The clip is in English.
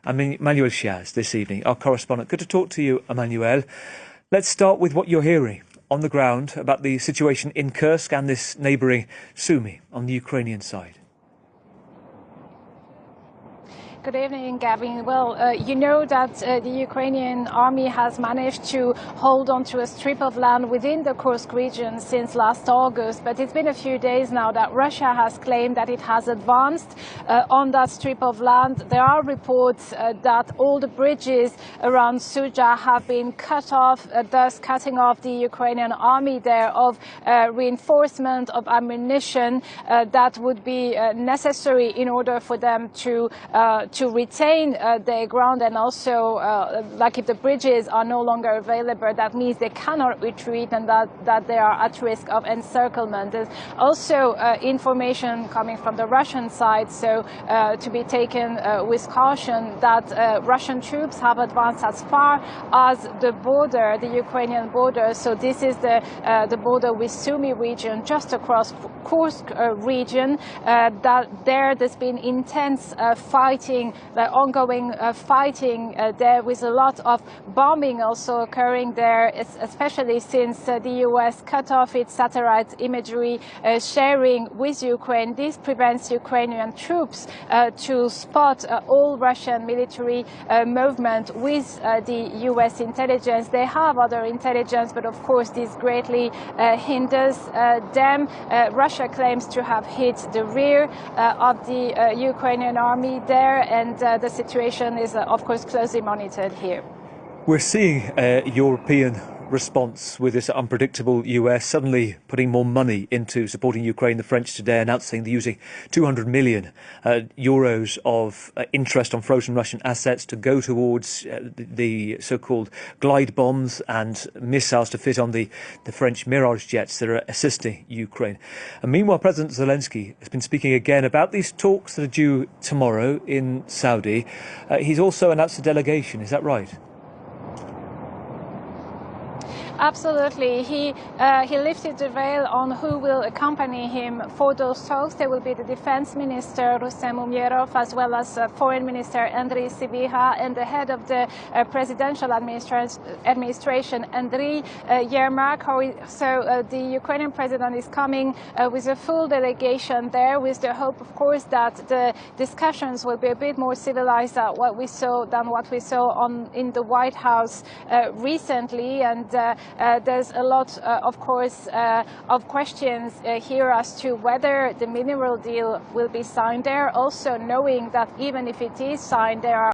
Emmanuel Chiaz this evening, our correspondent. Good to talk to you, Emmanuel. Let's start with what you're hearing on the ground about the situation in Kursk and this neighbouring Sumy on the Ukrainian side. Good evening, Gavin. Well, you know that the Ukrainian army has managed to hold on to a strip of land within the Kursk region since last August, but it's been a few days now that Russia has claimed that it has advanced on that strip of land. There are reports that all the bridges around Suja have been cut off, thus cutting off the Ukrainian army there of reinforcement of ammunition that would be necessary in order for them to retain their ground, and also like if the bridges are no longer available, that means they cannot retreat and that they are at risk of encirclement. There's also information coming from the Russian side, so to be taken with caution, that Russian troops have advanced as far as the border, the Ukrainian border. So this is the border with Sumy region, just across Kursk region. There's been intense fighting, the ongoing fighting there, with a lot of bombing also occurring there, especially since the US cut off its satellite imagery sharing with Ukraine. This prevents Ukrainian troops to spot all Russian military movement with the US intelligence. They have other intelligence, but of course this greatly hinders them. Russia claims to have hit the rear of the Ukrainian army there, and the situation is, of course, closely monitored here. We're seeing a European response with this unpredictable US suddenly putting more money into supporting Ukraine. The French today announcing they're using 200 million euros of interest on frozen Russian assets to go towards the so-called glide bombs and missiles to fit on the French Mirage jets that are assisting Ukraine. And meanwhile, President Zelensky has been speaking again about these talks that are due tomorrow in Saudi. He's also announced a delegation, is that right? Absolutely. He lifted the veil on who will accompany him for those talks. There will be the Defense Minister, Rustem Umerov, as well as Foreign Minister Andriy Sybiha, and the head of the presidential administration, Andriy Yermak. So the Ukrainian president is coming with a full delegation there, with the hope, of course, that the discussions will be a bit more civilized than what we saw in the White House recently. And there's a lot, of course, of questions here as to whether the mineral deal will be signed there. Also knowing that even if it is signed, there are